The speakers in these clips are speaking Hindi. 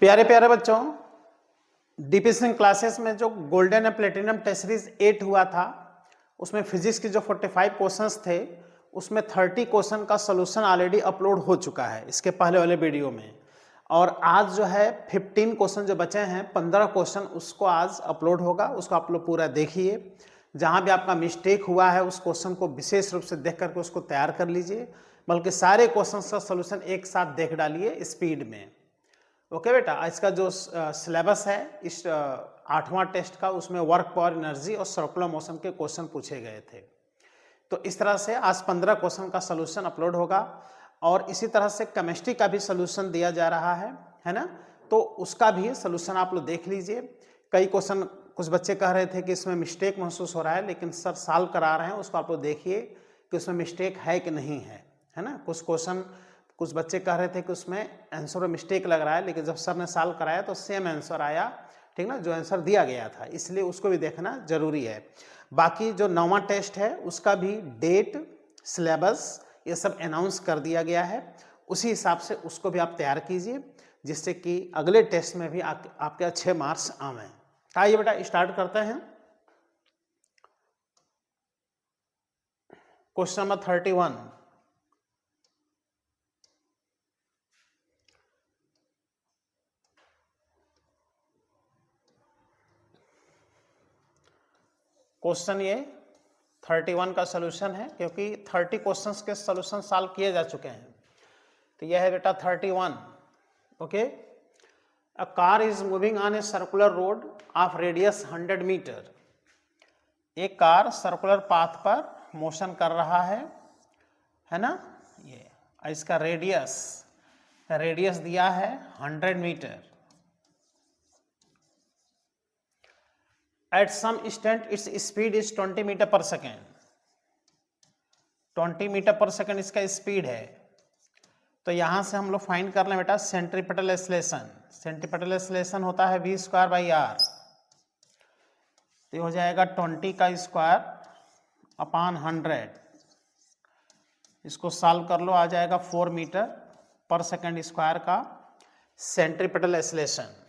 प्यारे प्यारे बच्चों, डीपीसी क्लासेस में जो golden and platinum test series 8 हुआ था उसमें फिजिक्स के जो 45 क्वेश्चंस थे उसमें 30 क्वेश्चन का सोल्यूशन ऑलरेडी अपलोड हो चुका है इसके पहले वाले वीडियो में। और आज जो है 15 क्वेश्चन जो बचे हैं, 15 क्वेश्चन उसको आज अपलोड होगा, उसको आप लोग पूरा देखिए। जहां भी आपका मिस्टेक हुआ है उस क्वेश्चन को विशेष रूप से देख करके उसको तैयार कर लीजिए, बल्कि सारे क्वेश्चन का सोल्यूशन एक साथ देख डालिए स्पीड में। ओके बेटा, आज का जो सिलेबस है इस 8वां टेस्ट का, उसमें वर्क पावर एनर्जी और सर्कुलर मोशन के क्वेश्चन पूछे गए थे। तो इस तरह से आज 15 क्वेश्चन का सोल्यूशन अपलोड होगा और इसी तरह से केमिस्ट्री का भी सोल्यूशन दिया जा रहा है ना, तो उसका भी सोल्यूशन आप लोग देख लीजिए। कई क्वेश्चन कुछ बच्चे कह रहे थे कि इसमें मिस्टेक महसूस हो रहा है, लेकिन सर सॉल्व करा रहे हैं, उसको आप लोग देखिए कि उसमें मिस्टेक है कि नहीं है ना। कुछ क्वेश्चन कुछ बच्चे कह रहे थे कि उसमें आंसर में मिस्टेक लग रहा है, लेकिन जब सर ने सॉल्व कराया तो सेम आंसर आया, ठीक ना, जो आंसर दिया गया था, इसलिए उसको भी देखना जरूरी है। बाकी जो 9वां टेस्ट है उसका भी डेट, सिलेबस ये सब अनाउंस कर दिया गया है, उसी हिसाब से उसको भी आप तैयार कीजिए, जिससे कि अगले टेस्ट में भी आपके अच्छे मार्क्स आवें। आइए बेटा स्टार्ट करते हैं। Question number 31। क्वेश्चन ये 31 का सॉल्यूशन है, क्योंकि 30 क्वेश्चंस के सॉल्यूशन सॉल्व किए जा चुके हैं। तो यह है बेटा 31। Okay, a car is moving on a circular road of radius 100 meter. एक कार सर्कुलर पाथ पर मोशन कर रहा है ना, ये इसका रेडियस दिया है 100 meter. At some instant its speed is 20 meter per second. 20 meter per second इसका स्पीड है। तो यहां से हम लोग फाइंड कर लें बेटा सेंट्रीपिटल एक्सेलरेशन। सेंट्रीपिटल एक्सेलरेशन होता है v²/r। तो हो जाएगा 20 का स्क्वायर अपॉन 100। इसको सॉल्व कर लो, आ जाएगा 4 मीटर पर सेकेंड स्क्वायर का सेंट्रीपिटल एक्सेलरेशन।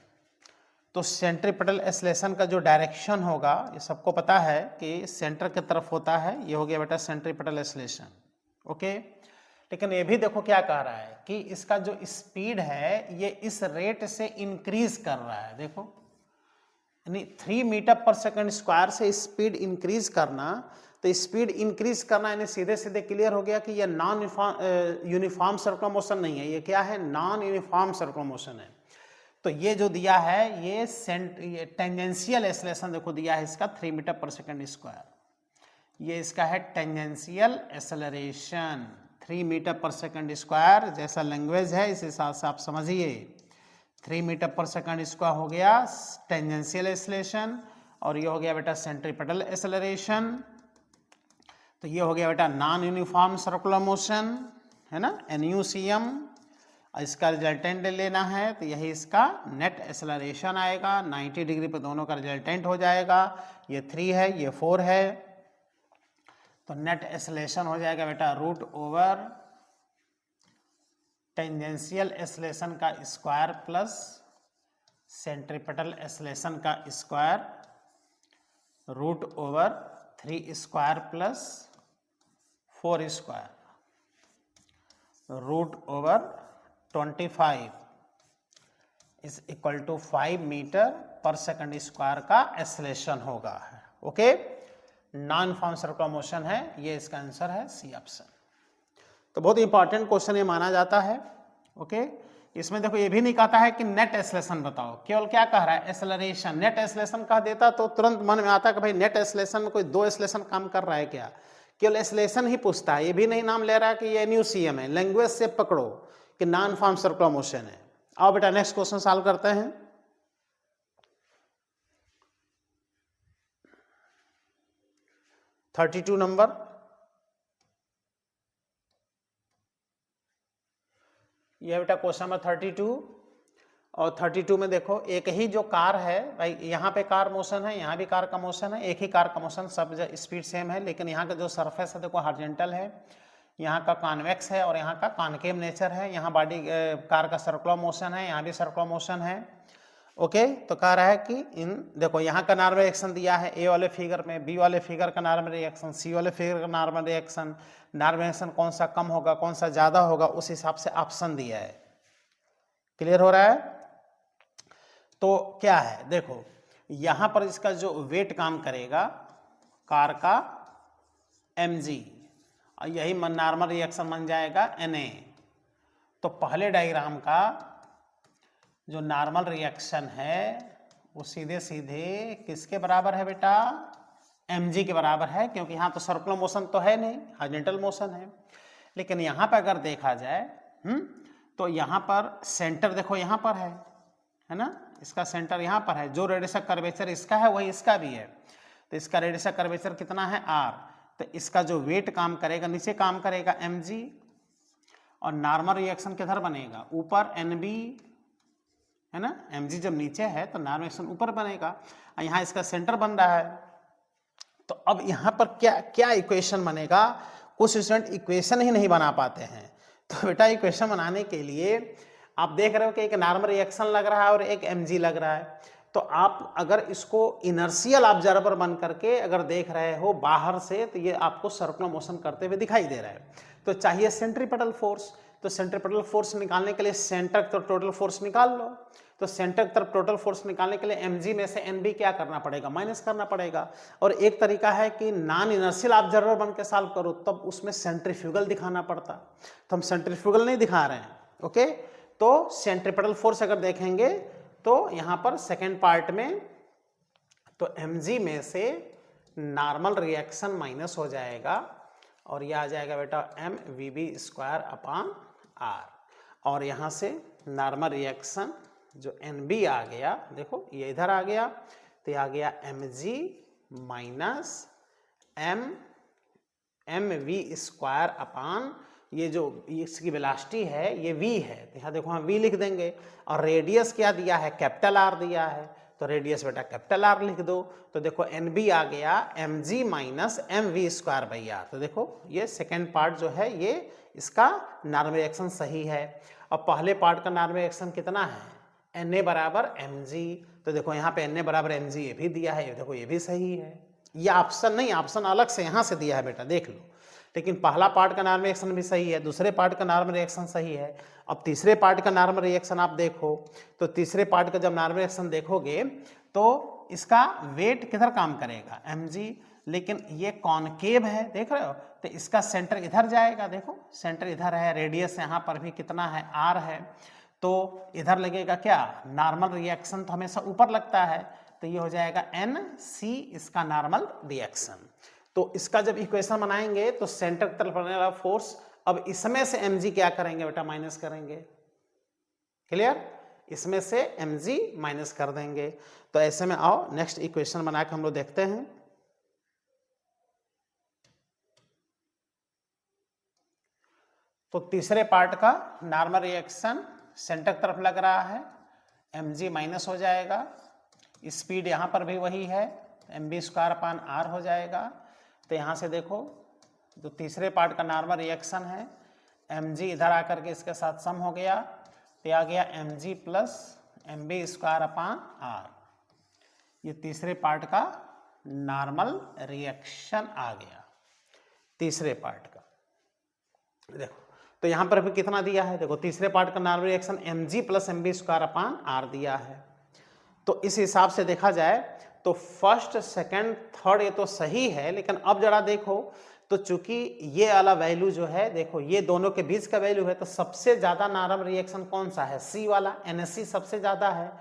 तो सेंट्रीपिटल एक्सेलरेशन का जो डायरेक्शन होगा ये सबको पता है कि सेंटर की तरफ होता है, ये हो गया बेटा सेंट्रीपिटल एक्सेलरेशन। ओके, लेकिन ये भी देखो क्या कह रहा है कि इसका जो स्पीड है ये इस रेट से इंक्रीज कर रहा है। देखो, यानी 3 मीटर पर सेकंड स्क्वायर से स्पीड इंक्रीज करना, तो स्पीड इंक्रीज करना यानी सीधे सीधे क्लियर हो गया कि ये नॉन यूनिफॉर्म सर्कुलर मोशन नहीं है, ये क्या है, नॉन यूनिफॉर्म सर्कुलर मोशन है। तो ये जो दिया है ये टेंजेंशियल एक्सेलरेशन देखो दिया है इसका 3 मीटर पर सेकंड स्क्वायर। ये इसका है tangential acceleration 3 metre per second square. जैसा लैंग्वेज है इस हिसाब से आप समझिए। 3 मीटर पर सेकंड स्क्वायर हो गया टेंजेंशियल एक्सेलरेशन, और ये हो गया बेटा सेंट्रीपिटल एक्सेलरेशन। तो ये हो गया बेटा नॉन यूनिफॉर्म सर्कुलर मोशन, है ना, NUCM। इसका रिजल्टेंट लेना है, तो यही इसका नेट एक्सेलरेशन आएगा। 90 डिग्री पे दोनों का रिजल्टेंट हो जाएगा। ये 3 है, ये 4 है, तो नेट एक्सेलरेशन हो जाएगा बेटा √ओवर टेंजेंशियल एक्सेलरेशन का स्क्वायर प्लस सेंट्रीपिटल एक्सेलरेशन का square √over 3 square plus 4 square √over 25 is equal to 5 meter per second square का एक्सेलरेशन होगा। Okay, non form circular motion है, ये इसका आंसर है सी ऑप्शन। तो बहुत इंपॉर्टेंट क्वेश्चन ये माना जाता है। ओके, इसमें देखो ये भी नहीं कहता है कि नेट एक्सेलरेशन बताओ, केवल क्या कह रहा है, एक्सेलरेशन। नेट एक्सेलरेशन कह देता तो तुरंत मन में आता कि भाई नेट एक्सेलरेशन में कोई 2 एक्सेलरेशन काम कर रहा है क्या, केवल एक्सेलरेशन ही पूछता है। ये भी नहीं नाम ले रहा है कि ये NUCM है। लैंग्वेज से पकड़ो कि नॉन फॉर्म सर्कुलर मोशन है। आओ बेटा नेक्स्ट क्वेश्चन सॉल्व करते हैं। नंबर 32। यह बेटा क्वेश्चन नंबर 32। और 32 में देखो एक ही जो कार है भाई, यहाँ पे कार मोशन है, यहाँ भी कार का मोशन है, एक ही कार का मोशन, सब स्पीड सेम है, लेकिन यहाँ का जो सरफेस है देखो हॉरिजॉन्टल है, यहाँ का कॉन्वेक्स है और यहाँ का कॉनकेव नेचर है, यहाँ बॉडी कार का सर्कुलर मोशन है, यहाँ भी सर्कुलर मोशन है। ओके, तो कह रहा है कि इन देखो यहाँ का नॉर्मल रिएक्शन दिया है ए वाले फिगर में, बी वाले फिगर का नॉर्मल रिएक्शन, सी वाले फिगर का नॉर्मल रिएक्शन, नॉर्मल रिएक्शन कौन सा कम होगा कौन सा ज़्यादा होगा उस हिसाब से ऑप्शन दिया है। क्लियर हो रहा है? तो क्या है देखो, यहाँ पर इसका जो वेट काम करेगा कार का mg और यही नॉर्मल रिएक्शन बन जाएगा Na। तो पहले डायग्राम का जो नॉर्मल रिएक्शन है वो सीधे सीधे किसके बराबर है बेटा? mg के बराबर है, क्योंकि यहाँ तो सर्कुलर मोशन तो है नहीं, हॉरिजॉन्टल मोशन है। लेकिन यहाँ पर अगर देखा जाए तो यहाँ पर सेंटर देखो यहाँ पर है ना, इसका सेंटर यहाँ पर है, जो रेडियस ऑफ कर्वेचर इसका है वही इसका भी है। तो इसका रेडियस ऑफ कर्वेचर कितना है r, तो इसका जो वेट काम करेगा नीचे काम करेगा mg और नॉर्मल रिएक्शन किधर बनेगा? ऊपर nb है ना, mg जब नीचे है तो नॉर्मल रिएक्शन ऊपर बनेगा और यहाँ इसका सेंटर बन रहा है। तो अब यहाँ पर क्या क्या इक्वेशन बनेगा? कुछ स्टूडेंट इक्वेशन ही नहीं बना पाते हैं। तो बेटा इक्वेशन बनाने के लिए आप देख रहे हो कि एक नॉर्मल रिएक्शन लग रहा है और एक mg लग रहा है। तो आप अगर इसको इनर्शियल ऑब्जर्वर बन करके अगर देख रहे हो बाहर से तो ये आपको सर्कुलर मोशन करते हुए दिखाई दे रहा है। तो चाहिए सेंट्रीपेटल फोर्स, तो सेंट्रीपेटल फोर्स निकालने के लिए सेंटर की तरफ टोटल फोर्स निकाल लो। तो सेंटर की तरफ टोटल फोर्स निकालने के लिए mg में से nb क्या करना पड़ेगा? माइनस करना पड़ेगा। और एक तरीका है कि नॉन इनर्शियल ऑब्जर्वर बन के सॉल्व करो, तब उसमें सेंट्रीफ्यूगल दिखाना पड़ता, तो हम सेंट्रीफ्यूगल नहीं दिखा रहे हैं। ओके, तो सेंट्रीपेटल फोर्स अगर देखेंगे तो यहाँ पर सेकेंड पार्ट में तो mg में से नॉर्मल रिएक्शन माइनस हो जाएगा और यह आ जाएगा बेटा mvv² और यहाँ से नॉर्मल रिएक्शन जो nb आ गया, देखो ये इधर आ गया तो ये आ गया mg माइनस mv² ये जो इसकी वेलोसिटी है ये v है, तो यहाँ देखो हम v लिख देंगे और रेडियस क्या दिया है? कैपिटल R दिया है, तो रेडियस बेटा कैपिटल R लिख दो। तो देखो nb आ गया mg माइनस mv²/r। तो देखो ये सेकेंड पार्ट जो है ये इसका नॉर्मल रिएक्शन सही है। और पहले पार्ट का नॉर्मल रिएक्शन कितना है? Na बराबर mg। तो देखो यहाँ पे Na बराबर mg ये भी दिया है, देखो ये भी सही है। ये ऑप्शन नहीं, ऑप्शन अलग से यहाँ से दिया है बेटा, देख लो। लेकिन पहला पार्ट का नॉर्मल रिएक्शन भी सही है, दूसरे पार्ट का नॉर्मल रिएक्शन सही है। अब तीसरे पार्ट का नॉर्मल रिएक्शन आप देखो, तो तीसरे पार्ट का जब नॉर्मल रिएक्शन देखोगे तो इसका वेट किधर काम करेगा? mg, लेकिन ये कॉनकेव है, देख रहे हो, तो इसका सेंटर इधर जाएगा, देखो सेंटर इधर है, रेडियस यहाँ पर भी कितना है? r है, तो इधर लगेगा क्या? नॉर्मल रिएक्शन तो हमेशा ऊपर लगता है, तो ये हो जाएगा nc इसका नॉर्मल रिएक्शन। तो इसका जब इक्वेशन बनाएंगे तो सेंटर की तरफ लगने वाला फोर्स, अब इसमें से mg क्या करेंगे बेटा? माइनस करेंगे। क्लियर? इसमें से mg माइनस कर देंगे। तो ऐसे में आओ नेक्स्ट इक्वेशन बना के हम लोग देखते हैं। तो तीसरे पार्ट का नॉर्मल रिएक्शन सेंटर की तरफ लग रहा है, mg माइनस हो जाएगा, स्पीड यहाँ पर भी वही है, mv²/r हो जाएगा। तो यहाँ से देखो जो तीसरे पार्ट का नॉर्मल रिएक्शन है, mg इधर आकर के इसके साथ सम हो गया, तो आ गया mg प्लस mv²/r। ये तीसरे पार्ट का नॉर्मल रिएक्शन आ गया, तीसरे पार्ट का। देखो तो यहाँ पर भी कितना दिया है? देखो तीसरे पार्ट का normal reaction mg plus mv²/r दिया है। तो इस हिसाब से देखा जाए तो फर्स्ट सेकंड थर्ड ये तो सही है, लेकिन अब जरा देखो तो चूंकि ये वाला वैल्यू जो है, देखो ये दोनों के बीच का वैल्यू है, तो सबसे ज्यादा नॉर्मल रिएक्शन कौन सा है? सी वाला, NC सबसे ज्यादा है,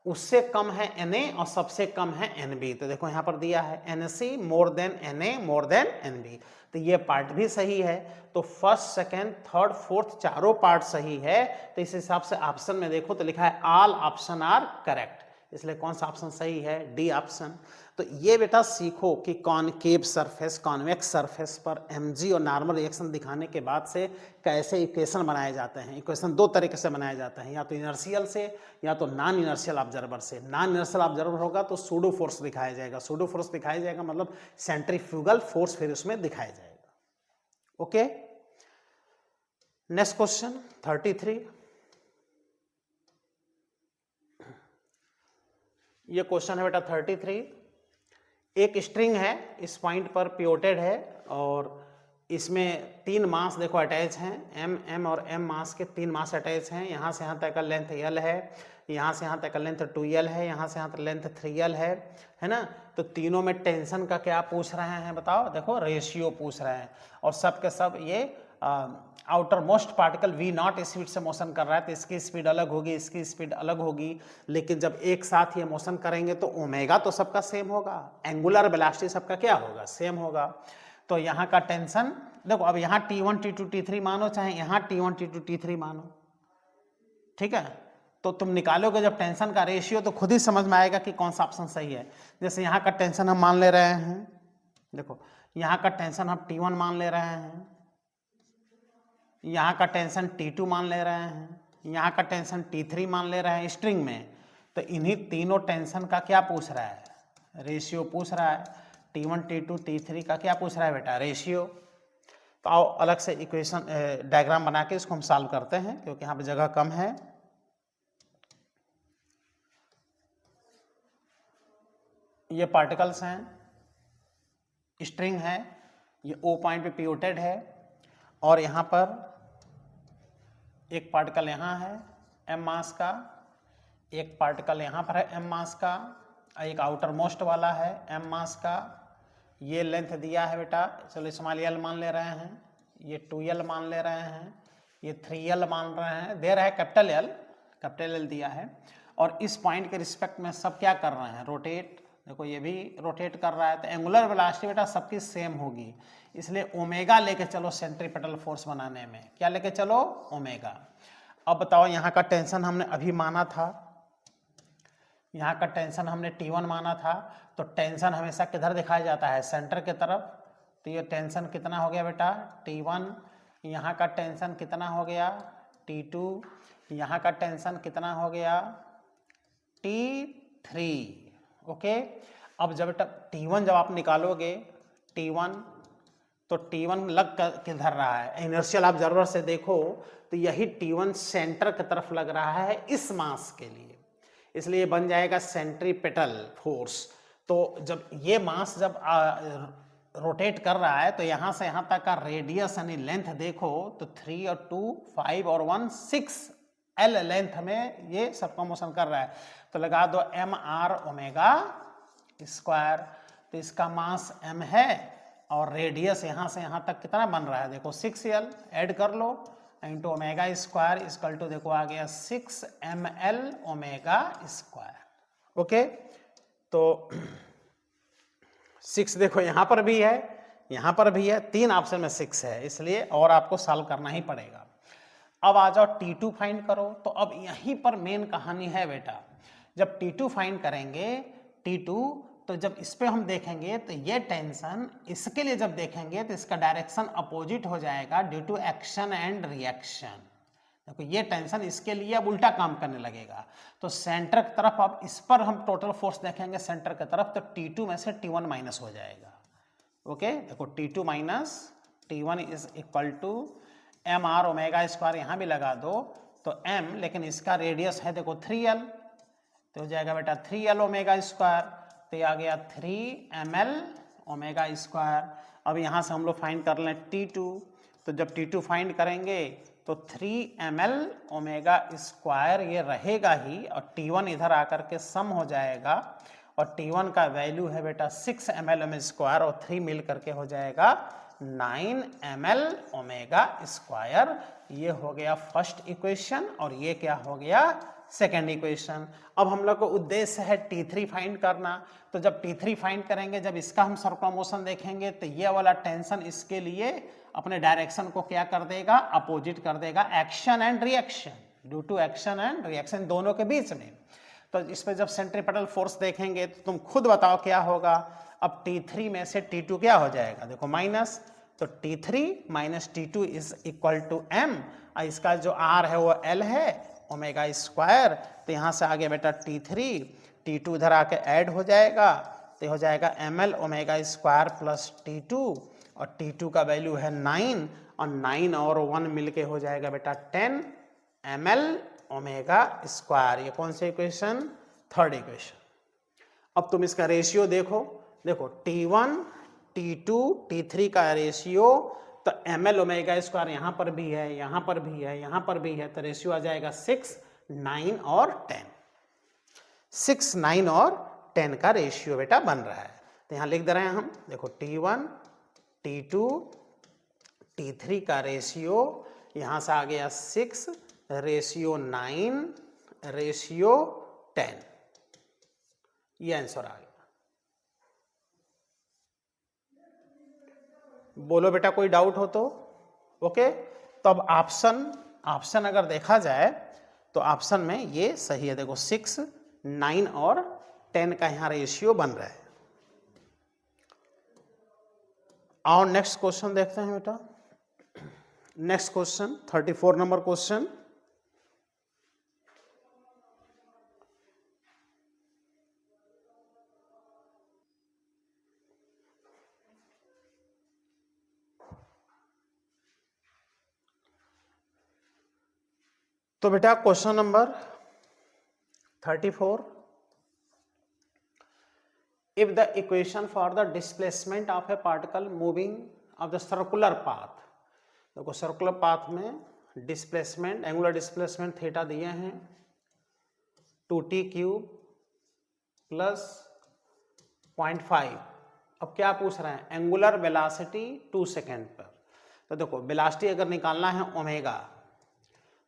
उससे कम है Na और सबसे कम है Nb। तो देखो यहाँ पर दिया है NC more than Na more than Nb, तो ये पार्ट भी सही है। तो फर्स्ट सेकेंड थर्ड फोर्थ चारों पार्ट सही है। तो इस हिसाब से ऑप्शन में देखो तो लिखा है ऑल ऑप्शन आर करेक्ट, इसलिए कौन सा ऑप्शन सही है? D option. तो ये बेटा सीखो कि कॉनकेव सरफेस कॉन्वेक्स सरफेस पर mg और नॉर्मल रिएक्शन दिखाने के बाद से कैसे इक्वेशन बनाए जाते हैं। इक्वेशन दो तरीके से बनाए जाते हैं, या तो इनर्शियल से या तो नॉन इनर्शियल ऑब्जर्वर से। नॉन इनर्शियल ऑब्जर्वर होगा तो सूडो फोर्स दिखाया जाएगा, सूडो फोर्स दिखाया जाएगा मतलब सेंट्रीफ्यूगल फोर्स फिर उसमें दिखाया जाएगा। Okay, next question 33। ये क्वेश्चन है बेटा 33। एक स्ट्रिंग है, इस पॉइंट पर पिवोटेड है और इसमें 3 मास देखो अटैच हैं, m और m मास के 3 मास अटैच हैं। यहाँ से यहाँ तक का लेंथ l है, यहाँ से यहाँ तक का लेंथ 2l है, यहाँ से यहाँ तक लेंथ 3l है ना। तो तीनों में टेंशन का क्या पूछ रहे हैं बताओ, देखो रेशियो पूछ रहे हैं और सब के सब ये outer most particle v0 speed से मोशन कर रहा है, तो इसकी स्पीड अलग होगी, इसकी स्पीड अलग होगी, लेकिन जब एक साथ ये मोशन करेंगे तो ओमेगा तो सबका सेम होगा, एंगुलर वेलोसिटी सबका क्या होगा, सेम होगा। तो यहाँ का टेंशन देखो, अब यहाँ T1 T2 T3 मानो, चाहे यहाँ T1 T2 T3 मानो, ठीक है। तो तुम निकालोगे जब टेंशन का रेशियो तो खुद ही समझ में आएगा कि कौन सा ऑप्शन सही है। जैसे यहाँ का टेंशन हम मान ले रहे हैं, देखो यहाँ का टेंशन हम T1 मान ले रहे हैं, यहाँ का टेंशन T2 मान ले रहे हैं, यहाँ का टेंशन T3 मान ले रहे हैं स्ट्रिंग में। तो इन्हीं तीनों टेंशन का क्या पूछ रहा है, रेशियो पूछ रहा है। T1 T2 T3 का क्या पूछ रहा है बेटा, रेशियो। तो आओ अलग से इक्वेशन डायग्राम बना के इसको हम सॉल्व करते हैं, क्योंकि यहाँ पे जगह कम है। ये पार्टिकल्स हैं, स्ट्रिंग है, ये O पॉइंट पे पिवोटेड है और यहाँ पर एक पार्टिकल यहाँ है m मास का, एक पार्टिकल यहाँ पर है m मास का, एक आउटर मोस्ट वाला है m मास का। ये लेंथ दिया है बेटा, चलो स्मॉल l मान ले रहे हैं, ये 2l मान ले रहे हैं, ये 3l मान रहे हैं, दे रहा है कैपिटल L दिया है। और इस पॉइंट के रिस्पेक्ट में सब क्या कर रहे हैं, रोटेट। देखो ये भी रोटेट कर रहा है, तो एंगुलर वेलोसिटी बेटा सबकी सेम होगी, इसलिए ओमेगा लेके चलो सेंट्रीपेटल फोर्स बनाने में। क्या लेके चलो, ओमेगा। अब बताओ यहाँ का टेंशन हमने अभी माना था, यहाँ का टेंशन हमने T1 माना था, तो टेंशन हमेशा किधर दिखाया जाता है, सेंटर के तरफ। तो ये टेंशन कितना हो गया बेटा, T1। यहाँ का टेंशन कितना हो गया, T2। यहाँ का टेंशन कितना हो गया, T3। ओके। अब जब बेटा T1 जब आप निकालोगे T1, तो T1 लग किधर रहा है, इनर्शियल ऑब्जर्वर से देखो तो यही T1 सेंटर की तरफ लग रहा है इस मास के लिए, इसलिए बन जाएगा सेंट्रीपेटल फोर्स। तो जब ये मास जब रोटेट कर रहा है तो यहाँ से यहाँ तक का रेडियस यानी लेंथ देखो तो 3 और 2 5 और 1 6 L लेंथ में ये सबका मोशन कर रहा है। तो लगा दो mr ओमेगा स्क्वायर। तो इसका मास m है और रेडियस यहाँ से यहाँ तक कितना बन रहा है, देखो 6l ऐड कर लो into omega square equal to देखो आ गया 6 ml ओमेगा स्क्वायर। ओके। तो 6 देखो यहाँ पर भी है, यहाँ पर भी है, 3 ऑप्शन में 6 है, इसलिए और आपको सॉल्व करना ही पड़ेगा। अब आ जाओ T2 फाइंड करो। तो अब यहीं पर मेन कहानी है बेटा, जब T2 फाइंड करेंगे T2, तो जब इस पे हम देखेंगे तो ये टेंशन इसके लिए जब देखेंगे तो इसका डायरेक्शन अपोजिट हो जाएगा due to action and reaction. देखो ये टेंशन इसके लिए अब उल्टा काम करने लगेगा। तो सेंटर की तरफ अब इस पर हम टोटल फोर्स देखेंगे सेंटर की तरफ, तो T2 में से T1 माइनस हो जाएगा। ओके। देखो T2 minus T1 is equal to mr omega square, यहाँ भी लगा दो तो m, लेकिन इसका रेडियस है देखो 3l, तो हो जाएगा बेटा 3l ओमेगा स्क्वायर। तो ये आ गया 3ml ओमेगा स्क्वायर। अब यहाँ से हम लोग फाइंड कर लें T2। तो जब T2 फाइंड करेंगे तो 3ml ओमेगा स्क्वायर ये रहेगा ही, और T1 इधर आकर के सम हो जाएगा, और T1 का वैल्यू है बेटा 6 ml स्क्वायर और 3 मिल करके हो जाएगा 9 ml ओमेगा स्क्वायर। ये हो गया फर्स्ट इक्वेशन और ये क्या हो गया, सेकेंड इक्वेशन। अब हम लोग को उद्देश्य है T3 फाइंड करना। तो जब T3 फाइंड करेंगे, जब इसका हम सर्कुलर मोशन देखेंगे तो ये वाला टेंशन इसके लिए अपने डायरेक्शन को क्या कर देगा, अपोजिट कर देगा, action and reaction, due to action and reaction दोनों के बीच में। तो इस पर जब सेंट्रीपेटल फोर्स देखेंगे तो तुम खुद बताओ क्या होगा। अब T3 में से T2 क्या हो जाएगा, देखो माइनस, तो T3 minus T2 is equal to m, और इसका जो r है वो l है ओमेगा स्क्वायर। तो यहाँ से आगे बेटा T3 T2 इधर आके ऐड हो जाएगा, तो हो जाएगा ml omega square plus T2, और T2 का वैल्यू है 9, और 9 और 1 मिलके हो जाएगा बेटा 10 ml ओमेगा स्क्वायर। ये कौन सी इक्वेशन? Third equation. अब तुम इसका रेशियो देखो, T1 T2 T3 का रेशियो, तो ml ओमेगा स्क्वायर यहाँ पर भी है, यहाँ पर भी है, यहाँ पर भी है, तो रेशियो आ जाएगा 6, 9 और 10। 6, 9 और 10 का रेशियो बेटा बन रहा है। तो यहाँ लिख दे रहे हैं हम, देखो T1 T2 T3 का रेशियो यहाँ से आ गया 6 रेशियो 9 रेशियो 10, ये आंसर आ गया। बोलो बेटा कोई डाउट हो तो? ओके, तो अब ऑप्शन अगर देखा जाए तो ऑप्शन में ये सही है। देखो 6, 9 और 10 का यहाँ रेशियो बन रहा है। और नेक्स्ट क्वेश्चन देखते हैं बेटा। Next question 34 number question. तो बेटा question number 34, if the equation for the displacement of a particle moving of the circular path, देखो सर्कुलर पाथ में डिस्प्लेसमेंट, एंगुलर डिस्प्लेसमेंट थीटा दिए हैं 2t क्यूब प्लस 0.5। अब क्या पूछ रहे हैं? एंगुलर वेलोसिटी 2 सेकेंड पर। तो देखो वेलोसिटी अगर निकालना है ओमेगा,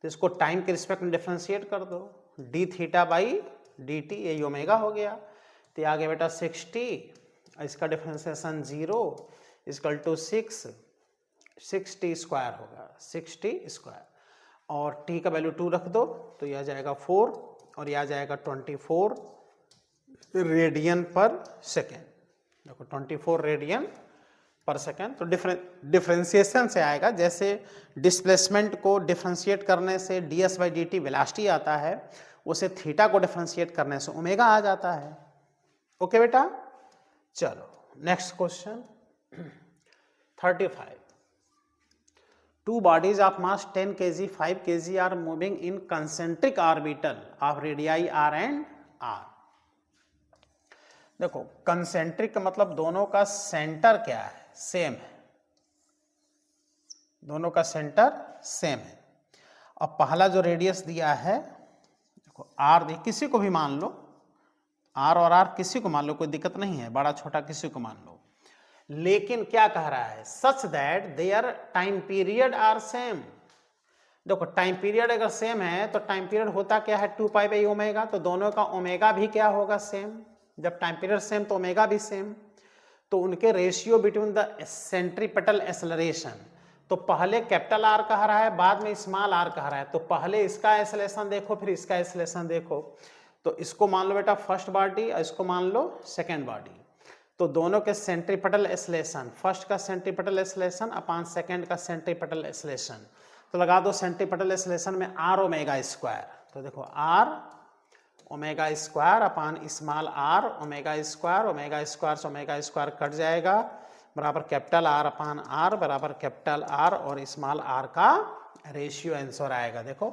तो इसको टाइम के रिस्पेक्ट में डिफरेंशिएट कर दो, D theta by D T, यही ओमेगा हो गया। तो आ गया बेटा 60, इसका differentiation 0 equal to 6t square होगा, 6t स्क्वायर, और t का वैल्यू 2 रख दो तो यह आ जाएगा 4 और यह आ जाएगा 24 रेडियन पर सेकेंड। देखो 24 रेडियन पर सेकेंड। तो डिफरेंशिएशन से आएगा, जैसे डिस्प्लेसमेंट को डिफरेंशिएट करने से ds by D T velocity आता है, उसे थीटा को डिफरेंशिएट करने से ओमेगा आ जाता है। ओके बेटा, चलो next question 35। Two bodies of mass 10 kg, 5 kg are moving in concentric orbital of radii r and r। देखो कंसेंट्रिक का मतलब दोनों का सेंटर क्या है? सेम है, दोनों का सेंटर सेम है। अब पहला जो रेडियस दिया है, देखो r किसी को भी मान लो, r और r किसी को मान लो, कोई दिक्कत नहीं है, बड़ा छोटा किसी को मान लो। लेकिन क्या कह रहा है? Such that their time period are same. देखो टाइम पीरियड अगर सेम है तो टाइम पीरियड होता क्या है? 2 पाई बाई ओमेगा। तो दोनों का ओमेगा भी क्या होगा? सेम। जब टाइम पीरियड सेम तो ओमेगा भी सेम। तो उनके ratio between the centripetal acceleration, तो पहले कैपिटल आर कह रहा है, बाद में स्मॉल आर कह रहा है। तो पहले इसका एक्सेलरेशन देखो, फिर इसका एक्सेलरेशन देखो। तो इसको मान लो बेटा फर्स्ट बॉडी और इसको मान लो सेकेंड बॉडी। तो दोनों के सेंट्रीपेटल एक्सेलरेशन, फर्स्ट का सेंट्रीपेटल एक्सेलरेशन अपॉन सेकेंड का सेंट्रीपेटल एक्सेलरेशन, तो लगा दो सेंट्रीपेटल एक्सेलरेशन में आर ओमेगा स्क्वायर। तो देखो R omega square upon small R omega square से ओमेगा स्क्वायर कट जाएगा, बराबर कैपिटल आर अपॉन आर बराबर कैपिटल आर और स्मॉल आर का रेशियो आंसर आएगा। देखो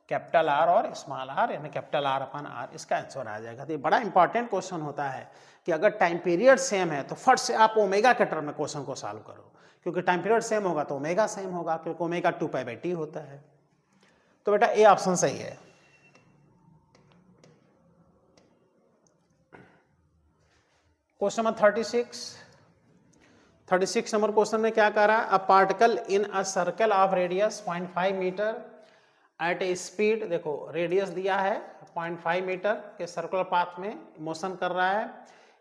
कैपिटल आर और स्मॉल आर यानी कैपिटल आर अपॉन आर, इसका आंसर आ जाएगा। तो ये बड़ा इंपॉर्टेंट क्वेश्चन होता है कि अगर टाइम पीरियड सेम है तो फट से आप ओमेगा के टर्म में क्वेश्चन को सॉल्व करो, क्योंकि टाइम पीरियड सेम होगा तो ओमेगा सेम होगा, क्योंकि ओमेगा 2 पाई बाई टी होता है। तो बेटा ए ऑप्शन सही है। क्वेश्चन नंबर 36 नंबर क्वेश्चन में क्या कह रहा है? A particle in a circle of radius 0.5 meter at a speed, देखो रेडियस दिया है 0.5 मीटर के सर्कुलर पाथ में मोशन कर रहा है,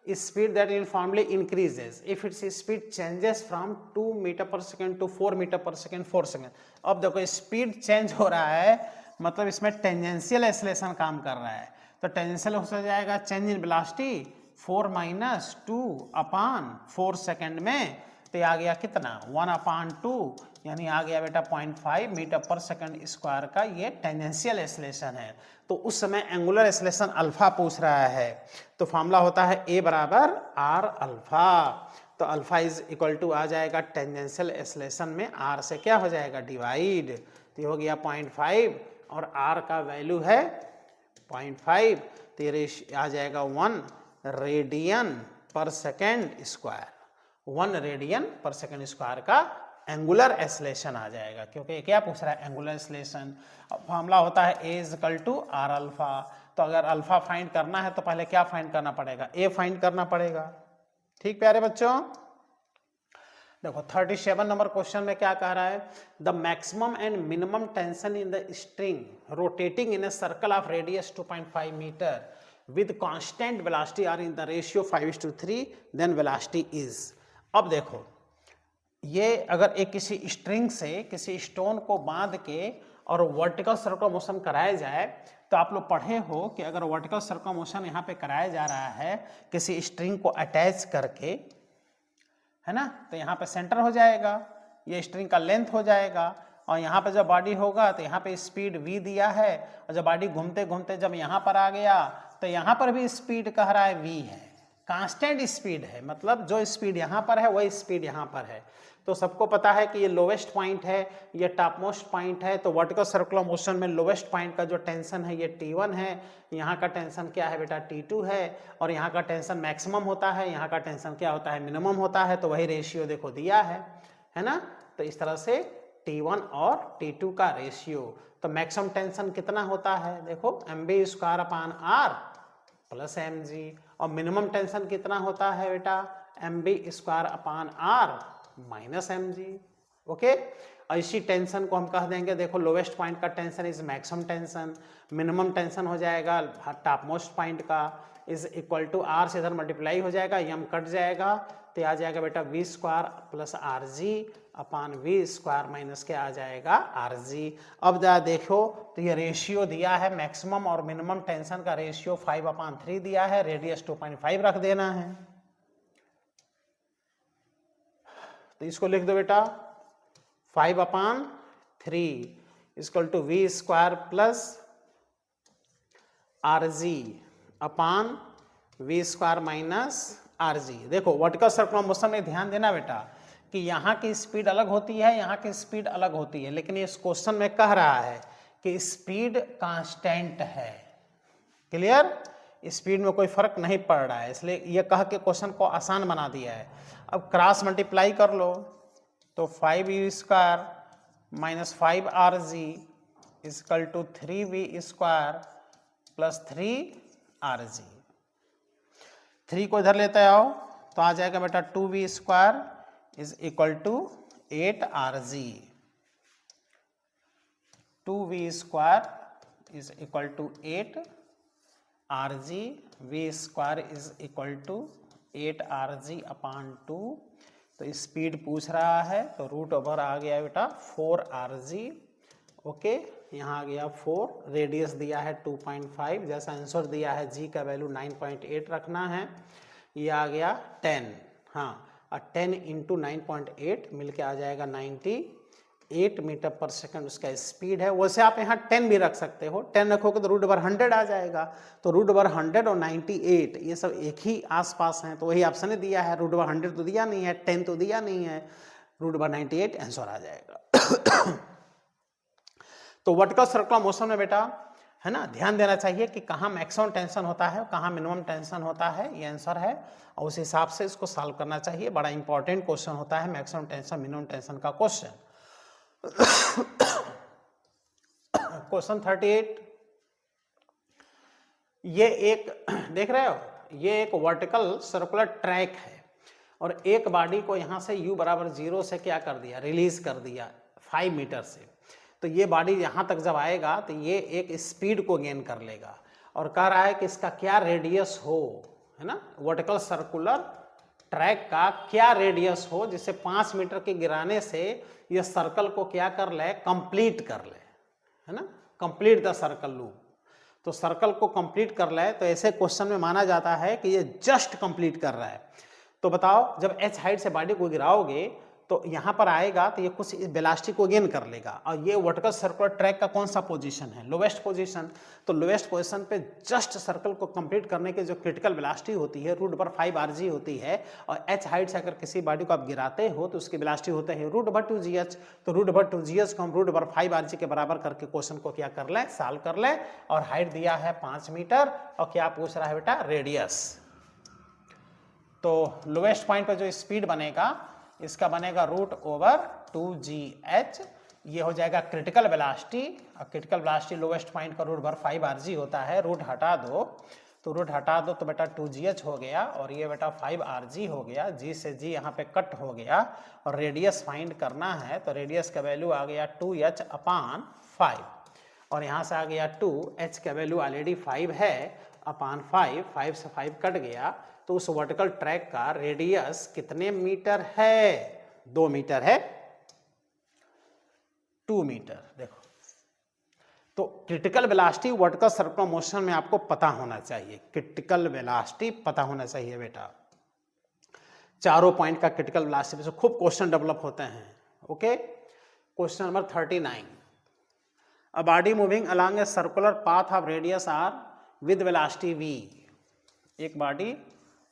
speed that uniformly increases if its speed changes from 2 meter per second to 4 meter per second 4 second. अब देखो स्पीड चेंज हो रहा है, मतलब इसमें टेंजेंशियल एक्सेलरेशन काम कर रहा है। तो टेंजेंशियल हो जाएगा change in velocity 4 minus 2 upon 4 second में, तो आ गया कितना? 1/2, यानी आ गया बेटा 0.5 मीटर पर सेकंड स्क्वायर का ये टेंजेंशियल एक्सेलरेशन है। तो उस समय एंगुलर एक्सेलरेशन अल्फा पूछ रहा है, तो फॉर्मूला होता है ए बराबर आर अल्फा। तो तो अल्फा इज इक्वल टू आ जाएगा टेंजेंशियल एक्सेलरेशन में r से क्या हो जाएगा डिवाइड, तो ये हो गया 0.5 और r का वैल्यू है 0.5, तो ये आ जाएगा 1 रेडियन पर सेकेंड स्क्वायर, 1 रेडियन पर सेकेंड स्क्वायर का एंगुलर एक्सेलरेशन आ जाएगा, क्योंकि क्या पूछ रहा है एंगुलर एक्सेलरेशन। अब फॉर्मूला होता है a is equal to R alpha, तो अगर अल्फा फाइंड करना है तो पहले क्या फाइंड करना पड़ेगा, a फाइंड करना पड़ेगा। ठीक प्यारे बच्चों, देखो 37 नंबर क्वेश्चन में क्या कह रहा है, the maximum and minimum tension in the string rotating in a circle of radius 2.5 meter with constant velocity are in the ratio 5:3 then velocity is. अब देखो ये अगर एक किसी स्ट्रिंग से किसी स्टोन को बांध के और वर्टिकल सर्कुलर मोशन कराया जाए, तो आप लोग पढ़े हो कि अगर वर्टिकल सर्कुलर मोशन यहाँ पे कराया जा रहा है किसी स्ट्रिंग को अटैच करके, है ना, तो यहाँ पे सेंटर हो जाएगा, ये स्ट्रिंग का लेंथ हो जाएगा, और यहाँ पे जब बॉडी होगा तो यहाँ पे स्पीड v दिया है, और जब बॉडी घूमते घूमते जब यहाँ पर आ गया तो यहाँ पर भी स्पीड कह रहा है v है, कांस्टेंट स्पीड है, मतलब जो स्पीड यहाँ पर है वही स्पीड यहाँ पर है। तो सबको पता है कि ये लोवेस्ट पॉइंट है, ये टॉप मोस्ट पॉइंट है, तो वर्टिकल सर्कुलर मोशन में लोवेस्ट पॉइंट का जो टेंशन है ये T1 है, यहाँ का टेंशन क्या है बेटा T2 है, और यहाँ का टेंशन मैक्सिमम होता है, यहाँ का टेंशन क्या होता है मिनिमम होता है, तो वही रेशियो देखो दिया है ना। तो इस तरह से T1 और T2 का रेशियो, तो मैक्सिमम टेंशन कितना होता है देखो mv²/r प्लस mg, और मिनिमम टेंशन कितना होता है बेटा mv²/r माइनस mg। ओके, और इसी टेंशन को हम कह देंगे, देखो लोवेस्ट पॉइंट का tension is maximum tension, minimum tension हो जाएगा टॉप मोस्ट पॉइंट का इज इक्वल टू r से इधर मल्टीप्लाई हो जाएगा, m कट जाएगा, तो आ जाएगा बेटा v² प्लस rg/v² माइनस क्या आ जाएगा rg। अब जरा देखो तो ये रेशियो दिया है, मैक्सिमम और मिनिमम टेंशन का रेशियो 5/3 दिया है, रेडियस 2.5 रख देना है, तो इसको लिख दो बेटा 5/3 equal to v² plus rg/v² minus rg। देखो वर्टिकल सर्कुलर मोशन में ध्यान देना बेटा कि यहाँ की स्पीड अलग होती है, यहाँ की स्पीड अलग होती है, लेकिन इस क्वेश्चन में कह रहा है कि स्पीड कांस्टेंट है। क्लियर, स्पीड में कोई फर्क नहीं पड़ रहा है, इसलिए ये कह के क्वेश्चन को आसान बना दिया है। अब क्रॉस मल्टीप्लाई कर लो तो 5u² minus 5rg equal to 3v² plus 3rg। 3 को इधर लेते आओ तो आ जाएगा बेटा 2v² is equal to 8rg, 2v² is equal to 8rg, v² is equal to 8rg/2। तो स्पीड पूछ रहा है तो रूट ओवर आ गया बेटा 4rg। ओके, यहाँ आ गया 4, रेडियस दिया है 2.5, जैसा आंसर दिया है g का वैल्यू 9.8 रखना है, ये आ गया 10, हाँ, और 10 इंटू 9.8 मिलके आ जाएगा 98 मीटर पर सेकंड उसका स्पीड है। वैसे आप यहाँ 10 भी रख सकते हो, 10 रखोगे तो रूट ओवर 100 आ जाएगा, तो रूट ओवर 100 और 98 ये सब एक ही आसपास हैं, तो वही ऑप्शन ने दिया है, रूट ओवर 100 तो दिया नहीं है, 10 तो दिया नहीं है, रूट ओवर 98 आंसर आ जाएगा। तो वर्टिकल सर्कुलर मोशन में बेटा है ना ध्यान देना चाहिए कि कहाँ मैक्सिमम टेंशन होता है, कहाँ मिनिमम टेंशन होता है, ये आंसर है, और उस हिसाब से इसको सॉल्व करना चाहिए। बड़ा इंपॉर्टेंट क्वेश्चन होता है मैक्सिमम टेंशन मिनिमम टेंशन का क्वेश्चन। क्वेश्चन 38, ये एक देख रहे हो, ये एक वर्टिकल सर्कुलर ट्रैक है और एक बॉडी को यहाँ से u = 0 से क्या कर दिया, रिलीज कर दिया 5 मीटर से। तो ये बॉडी यहाँ तक जब आएगा तो ये एक स्पीड को गेन कर लेगा और कह रहा है कि इसका क्या रेडियस हो, है ना, वर्टिकल सर्कुलर ट्रैक का क्या रेडियस हो जिससे 5 मीटर के गिराने से ये सर्कल को क्या कर ले, कंप्लीट कर ले, है ना, कंप्लीट द सर्कल लूप। तो सर्कल को कंप्लीट कर ले तो ऐसे क्वेश्चन में माना जाता है कि ये जस्ट कंप्लीट कर रहा है। तो बताओ जब h हाइट से बॉडी को गिराओगे तो यहाँ पर आएगा तो ये कुछ वेलोसिटी को गेन कर लेगा। और ये वर्टिकल सर्कुलर ट्रैक का कौन सा पोजीशन है? Lowest position. तो लोवेस्ट पोजीशन पे जस्ट सर्कल को कंप्लीट करने की जो क्रिटिकल वेलोसिटी होती है √5 होती है। और h हाइट से अगर किसी बॉडी को आप गिराते हो तो उसकी वेलोसिटी होता है √2gh। तो √2gh को हम √5 के बराबर करके क्वेश्चन को क्या कर लें, सॉल्व कर लें। और हाइट दिया है 5 मीटर और क्या पूछ रहा है बेटा, रेडियस। तो लोवेस्ट पॉइंट पर जो स्पीड बनेगा इसका बनेगा √2gh। ये हो जाएगा क्रिटिकल वेलोसिटी। और क्रिटिकल वेलोसिटी लोवेस्ट पॉइंट का √5rg होता है। रूट हटा दो तो बेटा 2gh हो गया और ये बेटा 5rg हो गया। g से g यहाँ पे कट हो गया और रेडियस फाइंड करना है। तो रेडियस का वैल्यू आ गया 2h/5 और यहाँ से आ गया 2, h का वैल्यू ऑलरेडी 5 है अपॉन 5 से 5 कट गया। तो उस वर्टिकल ट्रैक का रेडियस कितने मीटर है? 2 मीटर है, 2 मीटर। देखो तो critical velocity vertical circular motion में आपको पता होना चाहिए। क्रिटिकल वेलोसिटी पता होना चाहिए बेटा। चारों पॉइंट का क्रिटिकल वेलोसिटी से खूब क्वेश्चन डेवलप होते हैं। Okay, question number 39। A body moving along a circular path of radius r with velocity v। एक बॉडी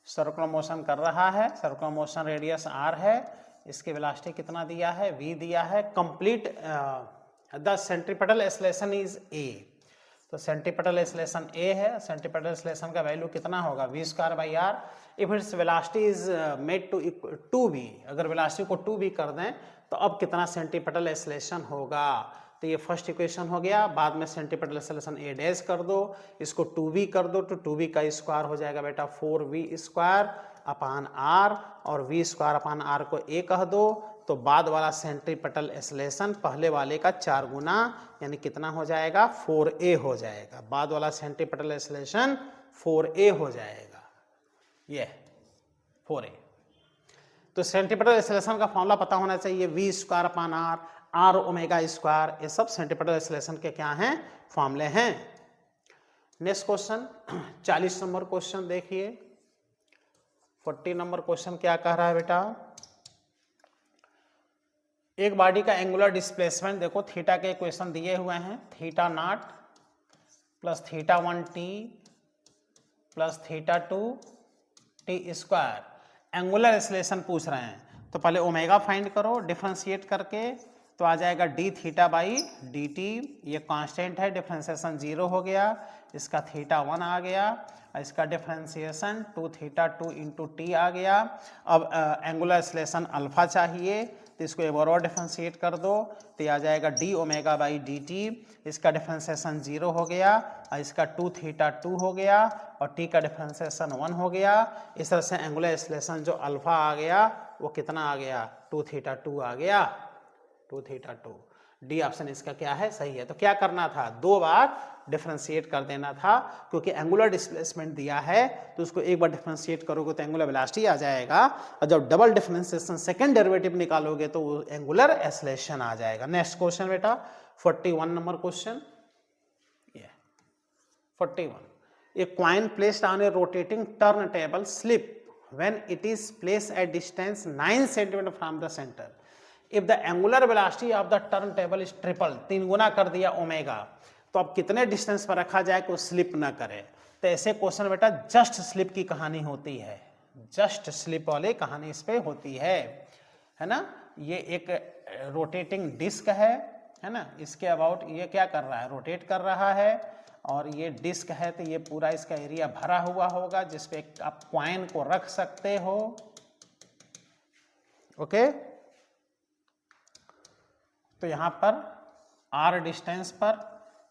सर्कुलर मोशन कर रहा है, सर्कुलर मोशन रेडियस r है, इसकी वेलोसिटी कितना दिया है, v दिया है। Complete the centripetal acceleration is a। तो सेंट्रीपेटल एक्सेलरेशन a है। सेंट्रीपेटल एक्सेलरेशन का वैल्यू कितना होगा, v²/r। If its velocity is made to v, अगर वेलोसिटी को 2v कर दें तो अब कितना सेंट्रीपेटल एक्सेलरेशन होगा। तो ये फर्स्ट इक्वेशन हो गया। बाद में सेंट्रीपेटल एक्सेलरेशन a डैश कर दो, इसको 2v कर दो तो 2v का स्क्वायर हो जाएगा बेटा 4v²/r और v²/r को a कह दो। तो बाद वाला सेंट्रीपेटल एक्सेलरेशन पहले वाले का 4 गुना यानी कितना हो जाएगा, 4a हो जाएगा। बाद वाला सेंट्रीपेटल एक्सेलरेशन 4a हो जाएगा, ये 4a। तो सेंट्रीपेटल एक्सेलरेशन का फॉर्मूला पता होना चाहिए, v²/r, r ω²। ये सब सेंट्रीपेटल एक्सेलरेशन के क्या हैं, फॉर्मूले हैं। नेक्स्ट क्वेश्चन 40 नंबर क्वेश्चन देखिए। 40 नंबर क्वेश्चन क्या कह रहा है बेटा, एक बॉडी का एंगुलर डिस्प्लेसमेंट देखो, थीटा के इक्वेशन दिए हुए हैं, θ0 + θ1t + θ2t²। एंगुलर एक्सेलरेशन पूछ रहे हैं तो पहले ओमेगा फाइंड करो डिफरेंशिएट करके, तो आ जाएगा dθ/dt। ये कांस्टेंट है, डिफरेंशिएशन 0 हो गया। इसका θ1 आ गया, इसका डिफरेंशिएशन 2θ2 × t आ गया। अब एंगुलर एक्सेलरेशन अल्फा चाहिए तो इसको एक और डिफरेंशिएट कर दो तो आ जाएगा dω/dt। इसका डिफरेंशिएशन 0 हो गया और इसका 2θ2 हो गया और t का डिफरेंशिएशन 1 हो गया। इस तरह से एंगुलर एक्सेलरेशन जो अल्फा आ गया वो कितना आ गया, 2θ2 आ गया, 2θ2। डी ऑप्शन इसका क्या है, सही है। तो क्या करना था, 2 बार डिफरेंशिएट कर देना था, क्योंकि एंगुलर डिस्प्लेसमेंट दिया है तो उसको एक बार डिफरेंशिएट करोगे तो एंगुलर वेलोसिटी आ जाएगा, और जब डबल डिफरेंशिएशन सेकंड डेरिवेटिव निकालोगे तो वो एंगुलर एक्सेलरेशन आ जाएगा। नेक्स्ट क्वेश्चन बेटा 41 नंबर क्वेश्चन, ये 41। A coin placed on a rotating turn table slip when it is placed at distance 9 centimetre from the centre if the angular velocity of the turn table is triple. 3 गुना कर दिया ओमेगा, तो अब कितने डिस्टेंस पर रखा जाए कि वो स्लिप ना करे। तो ऐसे क्वेश्चन बेटा जस्ट स्लिप की कहानी होती है, जस्ट स्लिप वाली कहानी इस पे होती है ना। ये एक रोटेटिंग डिस्क है ना, इसके अबाउट ये क्या कर रहा है, रोटेट कर रहा है, और ये डिस्क है तो ये पूरा इसका एरिया भरा हुआ होगा जिसपे आप कॉइन को रख सकते हो। ओके, तो यहाँ पर r डिस्टेंस पर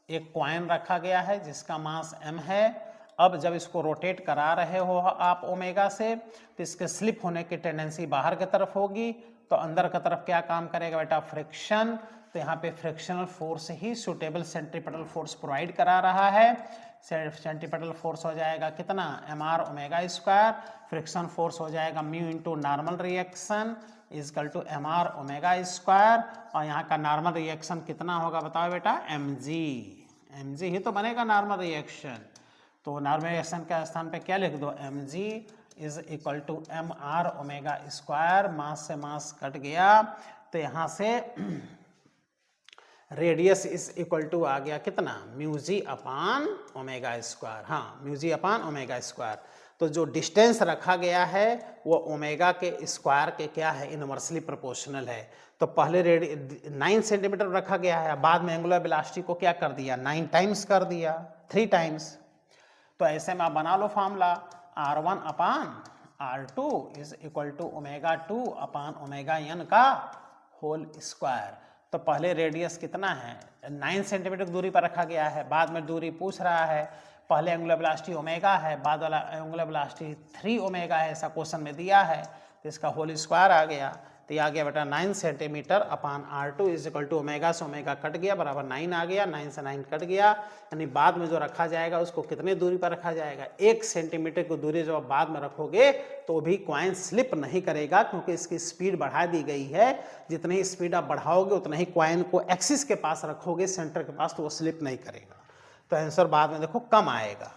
एक कॉइन रखा गया है जिसका मास m है। अब जब इसको रोटेट करा रहे हो आप ओमेगा से, तो इसके स्लिप होने की टेंडेंसी बाहर की तरफ होगी, तो अंदर की तरफ क्या काम करेगा बेटा, फ्रिक्शन। तो यहाँ पे फ्रिक्शनल फोर्स ही सुटेबल सेंट्रीपेटल फोर्स प्रोवाइड करा रहा है। सेंट्रीपेटल फोर्स हो जाएगा कितना, mr ω²। फ्रिक्शन फोर्स हो जाएगा μ × normal reaction is equal to mr ω²। और यहाँ का नॉर्मल रिएक्शन कितना होगा बताओ बेटा, mg। mg ही तो बनेगा नॉर्मल रिएक्शन, तो नॉर्मल रिएक्शन के स्थान पे क्या लिख दो, mg is equal to M R omega square, mass से मास कट गया तो यहाँ से रेडियस इज इक्वल टू आ गया कितना, mu g upon omega square. हाँ, mu g upon omega square. तो जो डिस्टेंस रखा गया है वो ओमेगा के स्क्वायर के क्या है, इनवर्सली प्रोपोर्शनल है। तो पहले 9 सेंटीमीटर रखा गया है, बाद में एंगुलर वेलोसिटी को क्या कर दिया, 9 टाइम्स कर दिया, 3 टाइम्स। तो ऐसे में आप बना लो formula, R1 upon R2 is equal to omega 2 upon omega n का होल स्क्वायर। तो पहले रेडियस कितना है, 9 सेंटीमीटर दूरी पर रखा गया है, बाद में दूरी पूछ रहा है, पहले एंगुलर वेलोसिटी ओमेगा है, बाद वाला एंगुलर वेलोसिटी 3 ओमेगा है, ऐसा क्वेश्चन में दिया है, तो इसका होल स्क्वायर आ गया। तो ये आ गया बेटा 9 centimeter upon R2 is equal to omega से ओमेगा कट गया बराबर 9 आ गया, 9 से 9 कट गया, यानी बाद में जो रखा जाएगा उसको कितने दूरी पर रखा जाएगा, 1 सेंटीमीटर की दूरी जब आप बाद में रखोगे तो भी कॉइन स्लिप नहीं करेगा, क्योंकि इसकी स्पीड बढ़ा दी गई है। जितनी ही स्पीड आप बढ़ाओगे उतना ही कॉइन को एक्सिस के पास रखोगे, सेंटर के पास, तो वो स्लिप नहीं करेगा। तो आंसर बाद में देखो कम आएगा,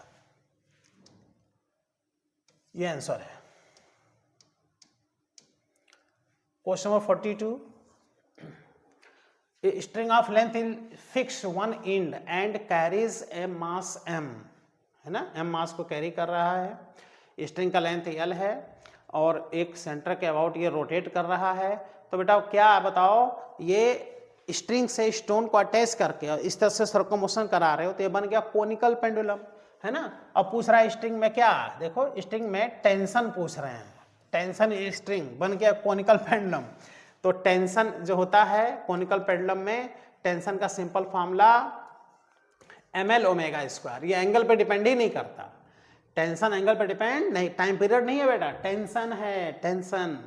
ये आंसर है। Question number 42, a string of length is fixed one end and carries a mass m, है ना, m मास को कैरी कर रहा है। स्ट्रिंग का लेंथ l है और एक सेंटर के अबाउट ये रोटेट कर रहा है। तो बेटा क्या बताओ, ये स्ट्रिंग से स्टोन को अटैच करके और इस तरह से सर्कुमोशन करा रहे हो तो ये बन गया कोनिकल पेंडुलम, है ना। अब पूछ रहा है स्ट्रिंग में क्या, देखो स्ट्रिंग में टेंशन पूछ रहे हैं, टेंशन स्ट्रिंग बन गया कोनिकल पेंडुलम। तो टेंशन जो होता है कोनिकल पेंडुलम में, टेंशन का simple formula ml omega square, ये एंगल पे डिपेंड ही नहीं करता, टेंशन एंगल पे डिपेंड नहीं, टाइम पीरियड नहीं है बेटा, टेंशन है, टेंशन।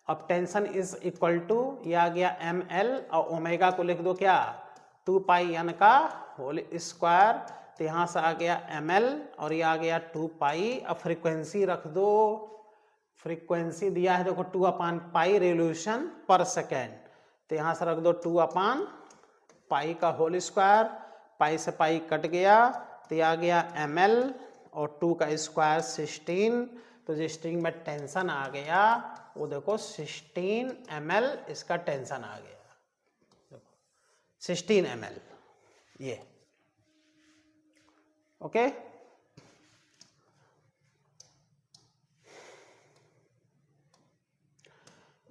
अब टेंशन इज इक्वल टू, ये आ गया ml और ओमेगा को लिख दो क्या, 2 पाई n का होल स्क्वायर। तो यहाँ से आ गया ml और ये आ गया 2 पाई। अब फ्रीक्वेंसी रख दो, फ्रीक्वेंसी दिया है देखो 2 अपान पाई रेवोल्यूशन पर सेकेंड। तो यहाँ से रख दो 2 अपान पाई का होल स्क्वायर, पाई से पाई कट गया तो ये आ गया ml और 2 का स्क्वायर 16। तो जो स्ट्रिंग में टेंशन आ गया वो देखो 16 ml, इसका टेंशन आ गया देखो 16 ml, ये ओके।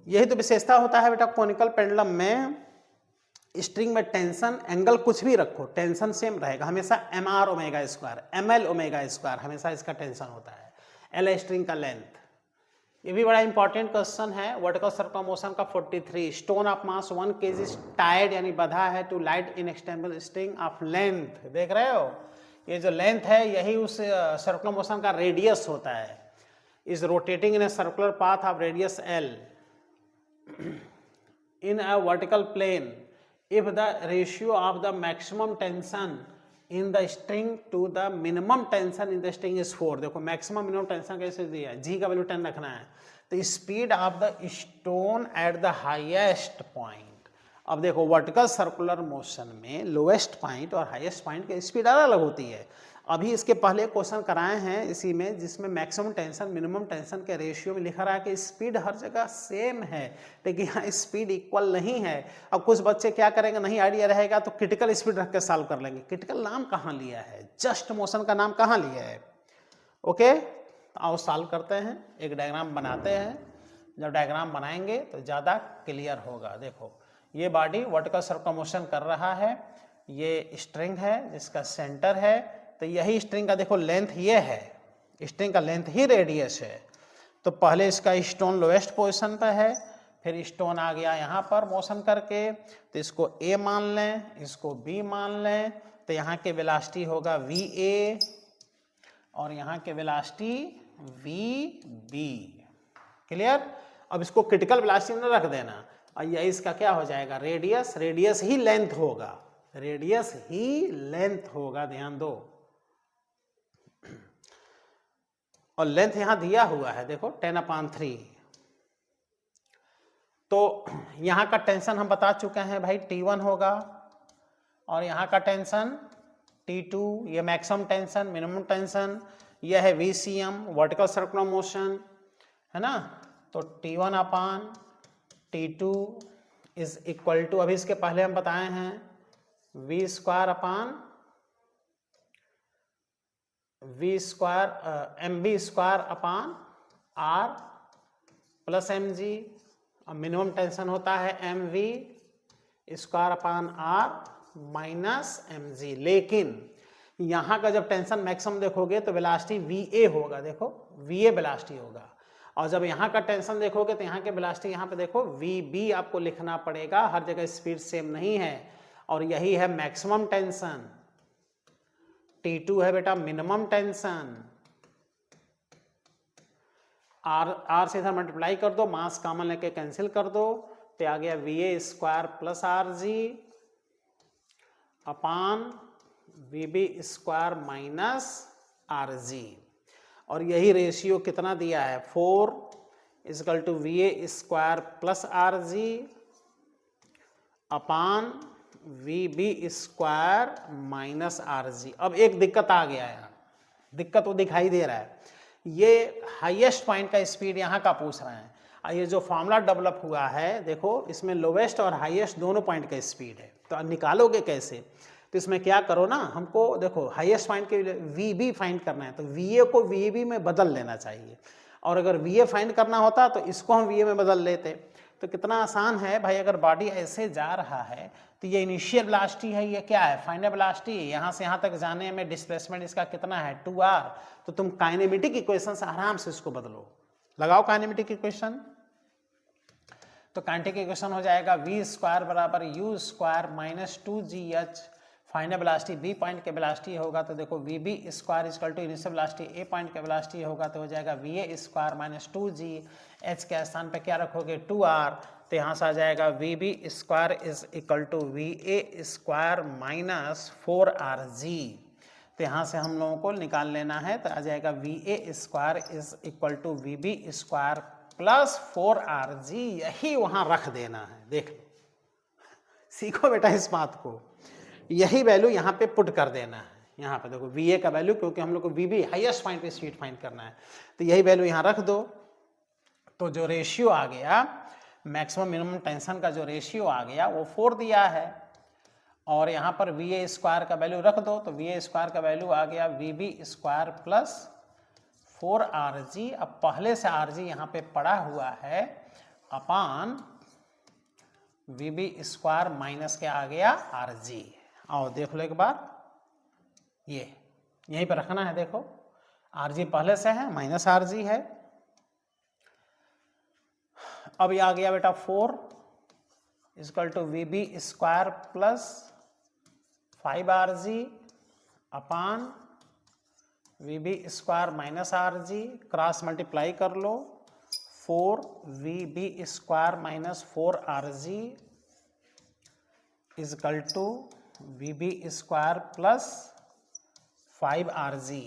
यही तो विशेषता होता है बेटा कोनिकल पेंडुलम में, स्ट्रिंग में टेंशन एंगल कुछ भी रखो टेंशन सेम रहेगा हमेशा, M R omega square, ml omega square हमेशा इसका टेंशन होता है। एल स्ट्रिंग का लेंथ, ये भी बड़ा इंपॉर्टेंट क्वेश्चन है। वर्टिकल सर्कुमोशन का 43, stone of mass 1 kg tied यानी बधा है to light inextensible string of length, देख रहे हो ये जो लेंथ है यही उस सर्कुमोशन का रेडियस होता है। Is rotating in a circular path of radius l in a vertical plane if the ratio of the maximum tension in the string to the minimum tension in the string is 4। देखो मैक्सिमम मिनिमम टेंशन कैसे दिया है, g का वैल्यू 10 रखना है। तो speed of the stone at the highest point, अब देखो वर्टिकल सर्कुलर मोशन में लोएस्ट पॉइंट और हाईएस्ट पॉइंट की स्पीड अलग अलग होती है। अभी इसके पहले क्वेश्चन कराए हैं इसी में जिसमें मैक्सिमम टेंशन मिनिमम टेंशन के रेशियो में लिखा रहा है कि स्पीड हर जगह सेम है, लेकिन यहाँ स्पीड इक्वल नहीं है। अब कुछ बच्चे क्या करेंगे, नहीं आइडिया रहेगा तो क्रिटिकल स्पीड रख के सॉल्व कर लेंगे। क्रिटिकल नाम कहाँ लिया है, जस्ट मोशन का नाम कहाँ लिया है। ओके, आओ सॉल्व करते हैं, एक डायग्राम बनाते हैं। जब डायग्राम बनाएंगे तो ज़्यादा क्लियर होगा। देखो ये बॉडी वर्टिकल सर्कुमोशन कर रहा है, ये स्ट्रिंग है जिसका सेंटर है, तो यही स्ट्रिंग का देखो लेंथ ये है, स्ट्रिंग का लेंथ ही रेडियस है। तो पहले इसका स्टोन लोएस्ट पोजीशन पे है, फिर स्टोन आ गया यहाँ पर मोशन करके, तो इसको A मान लें, इसको B मान लें। तो यहाँ के वेलोसिटी होगा VA और यहाँ के वेलोसिटी VB, क्लियर। अब इसको क्रिटिकल वेलोसिटी में रख देना और यही इसका क्या हो जाएगा, रेडियस, रेडियस ही लेंथ होगा, रेडियस ही लेंथ होगा, ध्यान दो। और लेंथ यहां दिया हुआ है देखो 10/3। तो यहां का टेंशन हम बता चुके हैं भाई T1 होगा और यहां का टेंशन T2, ये मैक्सिमम टेंशन मिनिमम टेंशन, यह है VCM, वर्टिकल सर्कुलर मोशन, है ना। तो T1 upon T2 is equal to, अभी इसके पहले हम बताए हैं, V square upon MB square upon R plus mg, और मिनिमम टेंशन होता है MV square upon R minus mg। लेकिन यहाँ का जब टेंशन मैक्सिमम देखोगे तो वेलोसिटी VA होगा, देखो VA वेलोसिटी होगा, और जब यहाँ का टेंशन देखोगे तो यहाँ के वेलोसिटी, यहाँ पे देखो VB आपको लिखना पड़ेगा, हर जगह स्पीड सेम नहीं है, और यही है मैक्सिमम टेंशन। T2 है बेटा मिनिमम टेंशन, R से इधर मल्टीप्लाई कर दो, मास कॉमन लेके कैंसिल कर दो, तो आ गया VA square plus RG upon VB square minus RG, और यही रेशियो कितना दिया है, 4 is equal to VA square plus RG upon VB square minus RG। अब एक दिक्कत आ गया है, दिक्कत वो दिखाई दे रहा है, ये हाईएस्ट पॉइंट का स्पीड यहाँ का पूछ रहे हैं, और ये जो फॉर्मूला डेवलप हुआ है देखो, इसमें लोवेस्ट और हाईएस्ट दोनों पॉइंट का स्पीड है, तो निकालोगे कैसे, तो इसमें क्या करो ना, हमको देखो हाईएस्ट पॉइंट के लिए VB फाइंड करना है, तो VA को VB में बदल लेना चाहिए, और अगर VA फाइंड करना होता तो इसको हम VA में बदल लेते, तो कितना आसान है भाई। अगर बॉडी ऐसे जा रहा है तो ये इनिशियल वेलोसिटी है, ये क्या है, फाइनल वेलोसिटी, यहाँ से यहाँ तक जाने में डिस्प्लेसमेंट इसका कितना है, 2r, तो तुम काइनेमेटिक इक्वेशन से आराम से इसको बदलो, लगाओ काइनेमेटिक इक्वेशन, तो काइनेमेटिक इक्वेशन हो जाएगा V स्क्वायर बराबर U square minus 2GH, final velocity B point के वेलोसिटी होगा, तो देखो VB square equal to initial velocity A point के वेलोसिटी होगा, तो हो जाएगा VA square minus 2G, H के स्थान पे क्या रखोगे 2R, तो यहाँ से आ जाएगा VB square is equal to VA square minus 4RG, तो यहाँ से हम लोगों को निकाल लेना है, तो आ जाएगा VA square is equal to VB square plus 4RG, यही वहाँ रख देना है, देख लो, सीखो बेटा इस बात को, यही वैल्यू यहाँ पे पुट कर देना है, यहाँ पे देखो VA का वैल्यू, क्योंकि हम लोग को VB हाईएस्ट पॉइंट पे स्पीड फाइंड करना है, तो यही वैल्यू यहाँ रख दो, तो जो रेशियो आ गया मैक्सिमम मिनिमम टेंशन का, जो रेशियो आ गया वो 4 दिया है, और यहाँ पर VA स्क्वायर का वैल्यू रख दो, तो VA स्क्वायर का वैल्यू आ गया VB स्क्वायर प्लस 4RG, अब पहले से RG यहाँ पे पड़ा हुआ है अपान VB स्क्वायर माइनस के आ गया RG, आओ देख लो एक बार, ये यहीं पर रखना है, देखो RG पहले से है माइनस RG है, अब ये आ गया बेटा 4 equal to VB square plus 5RG upon VB square minus RG, cross multiply कर लो, 4 VB square minus 4RG equal to VB square plus 5RG।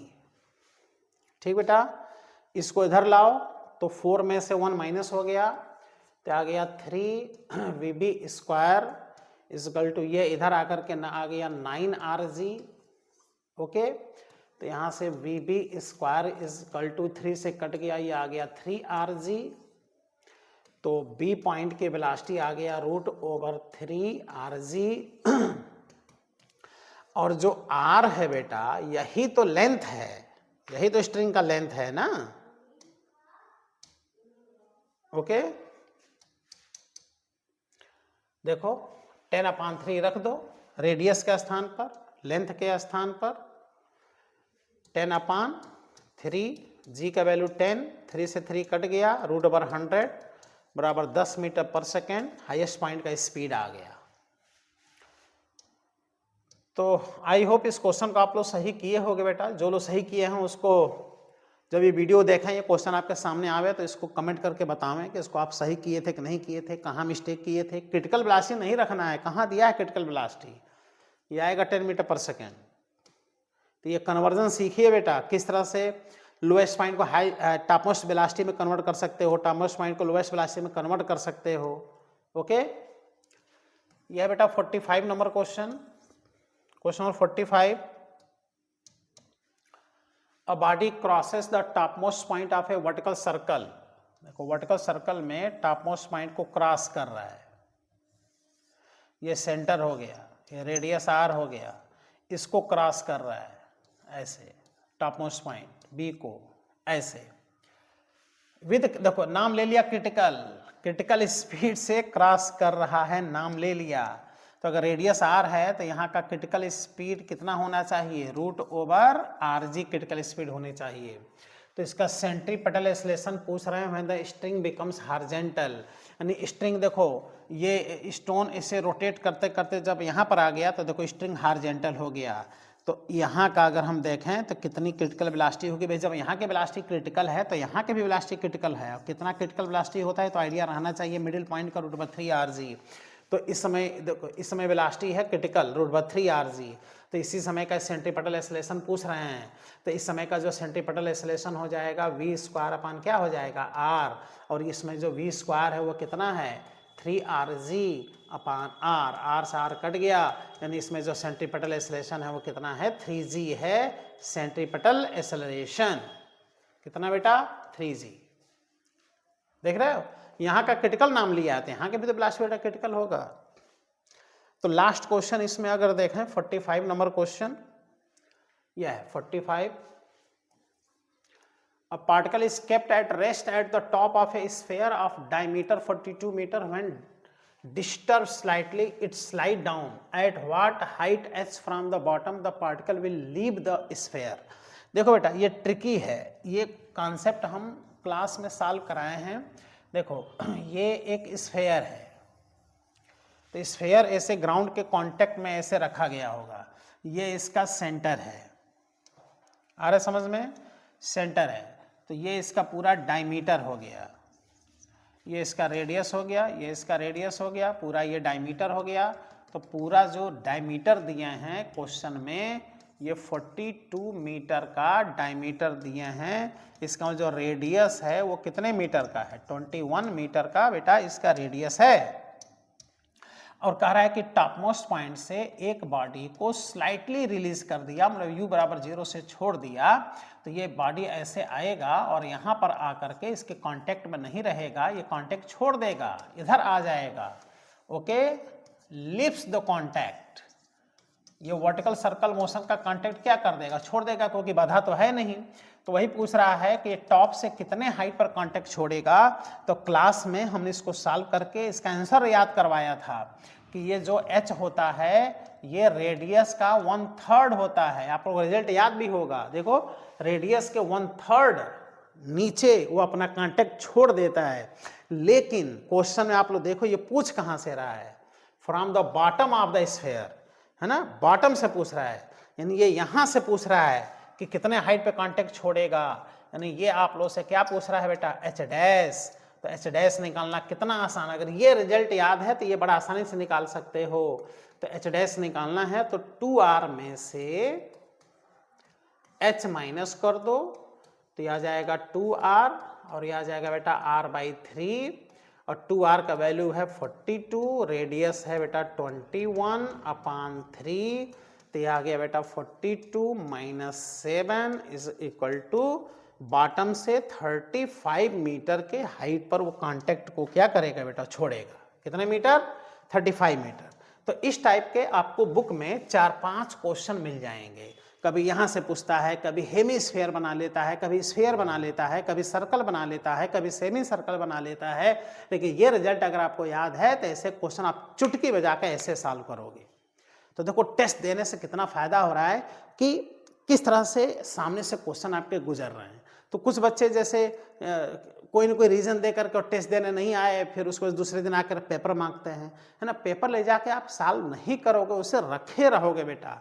ठीक बेटा, इसको इधर लाओ, तो 4 में से 1 माइनस हो गया, तो आ गया 3 VB स्क्वायर इक्वल टू, ये इधर आकर के ना आ गया 9RG, ओके, तो यहाँ से VB स्क्वायर इक्वल टू 3 से कट गया, ये आ गया 3RG, तो B पॉइंट के वेलोसिटी आ गया √3RG, और जो R है बेटा यही तो लेंथ है, यही तो स्ट्रिंग का लेंथ है ना, ओके, देखो 10/3 रख दो रेडियस के स्थान पर, लेंथ के स्थान पर 10/3, G का वैल्यू 10, 3 से 3 कट गया, √100 बराबर 10 metre per second, highest point का स्पीड आ गया। तो आई होप इस क्वेश्चन को आप लोग सही किए होंगे बेटा, जो लोग सही किए हैं उसको जब ये वीडियो देखें, ये क्वेश्चन आपके सामने आवे तो इसको कमेंट करके बतावें कि इसको आप सही किए थे कि नहीं किए थे, कहाँ मिस्टेक किए थे। क्रिटिकल वेलोसिटी नहीं रखना है, कहाँ दिया है क्रिटिकल वेलोसिटी, ये आएगा 10 मीटर पर सेकेंड। तो ये कन्वर्जन सीखिए बेटा, किस तरह से लोएस्ट पॉइंट को हाई टॉपमोस्ट वेलोसिटी में कन्वर्ट कर सकते हो, टॉपमोस्ट पॉइंट को लोएस्ट वेलोसिटी में कन्वर्ट कर सकते हो, ओके। यह बेटा 45 number question, question number 45, a body crosses the topmost point of A vertical circle. देखो वर्टिकल सर्कल में टॉपमोस्ट पॉइंट को क्रॉस कर रहा है, ये सेंटर हो गया, ये रेडियस आर हो गया, इसको क्रॉस कर रहा है ऐसे, टॉपमोस्ट पॉइंट बी को ऐसे विद, देखो नाम ले लिया क्रिटिकल, क्रिटिकल स्पीड से क्रॉस कर रहा है, नाम ले लिया। तो अगर रेडियस आर है तो यहाँ का क्रिटिकल स्पीड कितना होना चाहिए, root over R G critical speed होनी चाहिए। तो इसका सेंट्रीपेटल एक्सेलरेशन पूछ रहे हैं when the string becomes horizontal, यानी स्ट्रिंग देखो ये स्टोन इसे रोटेट करते करते जब यहाँ पर आ गया तो देखो स्ट्रिंग हॉरिजॉन्टल हो गया। तो यहाँ का अगर हम देखें तो कितनी क्रिटिकल वेलोसिटी होगी भाई, जब यहाँ की वेलोसिटी क्रिटिकल है तो यहाँ की भी वेलोसिटी क्रिटिकल है। और कितना क्रिटिकल वेलोसिटी होता है तो आइडिया रहना चाहिए मिडिल पॉइंट का √3 rg। तो इस समय देखो इस समय वेलोसिटी है क्रिटिकल √3 rg, तो इसी समय का सेंट्रीपेटल एक्सेलरेशन पूछ रहे हैं। तो इस समय का जो सेंट्रीपेटल एक्सेलरेशन हो जाएगा v² अपान क्या हो जाएगा r, और इसमें जो v² है वो कितना है 3rg अपान r, r से r कट गया, यानी इसमें जो सेंट्रीपेटल एक्सेलरेशन है वो कितना है 3g है। सेंट्रीपेटल एक्सेलरेशन कितना बेटा 3g, देख रहे हो यहाँ का क्रिटिकल नाम लिया है, यहाँ के भी तो ब्लास्ट बेटा क्रिटिकल होगा। तो लास्ट क्वेश्चन इसमें अगर देखें 45 नंबर क्वेश्चन यह है 45। A particle is kept at rest at the top of a sphere of diameter 42 meter. When disturbed slightly, it slide down. At what height h from the bottom the particle will leave the sphere? देखो बेटा ये ट्रिकी है, ये कॉन्सेप्ट हम क्लास में सॉल्व कराए हैं। देखो ये एक स्फेयर है, तो स्फेयर ऐसे ग्राउंड के कांटेक्ट में ऐसे रखा गया होगा, ये इसका सेंटर है, आ रहा समझ में, सेंटर है। तो ये इसका पूरा डायमीटर हो गया, ये इसका रेडियस हो गया, ये इसका रेडियस हो गया, पूरा ये डायमीटर हो गया। तो पूरा जो डायमीटर दिए हैं क्वेश्चन में ये 42 मीटर का डायमीटर दिए हैं। इसका जो रेडियस है वो कितने मीटर का है 21 मीटर का बेटा इसका रेडियस है। और कह रहा है कि टॉपमोस्ट पॉइंट से एक बॉडी को स्लाइटली रिलीज कर दिया, मतलब u बराबर 0 से छोड़ दिया, तो ये बॉडी ऐसे आएगा और यहाँ पर आकर के इसके कांटेक्ट में नहीं रहेगा, ये कांटेक्ट छोड़ देगा, इधर आ जाएगा, ओके, लिफ्ट्स द कांटेक्ट। ये वर्टिकल सर्कल मोशन का कांटेक्ट क्या कर देगा, छोड़ देगा, क्योंकि बाधा तो है नहीं। तो वही पूछ रहा है कि टॉप से कितने हाइट पर कांटेक्ट छोड़ेगा। तो क्लास में हमने इसको सॉल्व करके इसका आंसर याद करवाया था कि ये जो h होता है ये रेडियस का 1/3 होता है। आपको रिजल्ट याद भी होगा, देखो रेडियस के 1/3 नीचे वो अपना कांटेक्ट छोड़ देता है। लेकिन क्वेश्चन में आप लोग देखो ये पूछ कहाँ से रहा है, from the bottom of the sphere, है ना, बॉटम से पूछ रहा है, यानी ये यहाँ से पूछ रहा है कि कितने हाइट पे कांटेक्ट छोड़ेगा। यानी ये आप लोग से क्या पूछ रहा है बेटा h डैश। तो h डैश निकालना कितना आसान, अगर ये रिजल्ट याद है तो ये बड़ा आसानी से निकाल सकते हो। तो h डैश निकालना है तो 2r में से h माइनस कर दो, तो यह आ जाएगा 2r और यह आ जाएगा बेटा r/3, और 2r का वैल्यू है 42, रेडियस है बेटा 21/3, तो यह आ गया बेटा 42 - 7 इज इक्वल टू बॉटम से 35 मीटर के हाइट पर वो कांटेक्ट को क्या करेगा बेटा, छोड़ेगा। कितने मीटर 35 मीटर। तो इस टाइप के आपको बुक में 4-5 क्वेश्चन मिल जाएंगे। कभी यहाँ से पूछता है, कभी हेमिस्फीयर बना लेता है, कभी स्फीयर बना लेता है, कभी सर्कल बना लेता है, कभी सेमी सर्कल बना लेता है। लेकिन ये रिजल्ट अगर आपको याद है तो ऐसे क्वेश्चन आप चुटकी बजा के ऐसे सॉल्व करोगे। तो देखो टेस्ट देने से कितना फायदा हो रहा है कि किस तरह से सामने से क्वेश्चन आपके गुजर रहे हैं। तो कुछ बच्चे जैसे कोई ना कोई रीजन दे करके और टेस्ट देने नहीं आए, फिर उसको दूसरे दिन आकर पेपर मांगते हैं, है ना। पेपर ले जाके आप सॉल्व नहीं करोगे, उसे रखे रहोगे बेटा।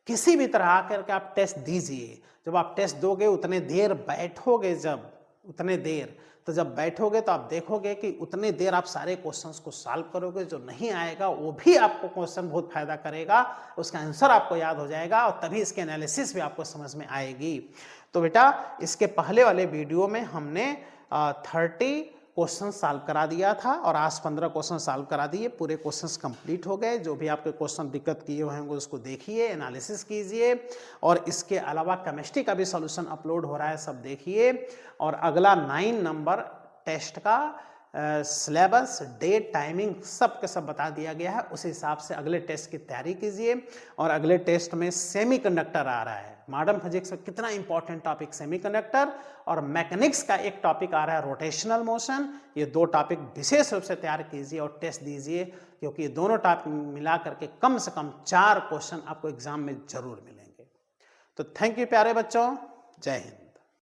किसी भी तरह आकर के आप टेस्ट दीजिए। जब आप टेस्ट दोगे उतने देर बैठोगे, जब बैठोगे तो आप देखोगे कि उतने देर आप सारे क्वेश्चंस को सॉल्व करोगे। जो नहीं आएगा वो भी आपको क्वेश्चन बहुत फायदा करेगा, उसका आंसर आपको याद हो जाएगा और तभी इसके एनालिसिस भी आपको समझ में आएगी। तो बेटा इसके पहले वाले वीडियो में हमने 30 क्वेश्चन सॉल्व करा दिया था और आज 15 क्वेश्चन सॉल्व करा दिए, पूरे क्वेश्चंस कंप्लीट हो गए। जो भी आपके क्वेश्चन दिक्कत किए हुए होंगे उसको देखिए, एनालिसिस कीजिए, और इसके अलावा केमिस्ट्री का भी सॉल्यूशन अपलोड हो रहा है, सब देखिए। और अगला 9 नंबर टेस्ट का सिलेबस, डेट, टाइमिंग सब के सब बता दिया गया है। उस हिसाब से अगले टेस्ट की तैयारी कीजिए। और अगले टेस्ट में सेमीकंडक्टर आ रहा है, मॉडर्न फिजिक्स में कितना इंपॉर्टेंट टॉपिक सेमीकंडक्टर, और मैकेनिक्स का एक टॉपिक आ रहा है रोटेशनल मोशन। ये 2 टॉपिक विशेष रूप से तैयार कीजिए और टेस्ट दीजिए, क्योंकि ये दोनों टॉपिक मिला करके कम से कम 4 क्वेश्चन आपको एग्जाम में जरूर मिलेंगे। तो थैंक यू प्यारे बच्चों, जय हिंद।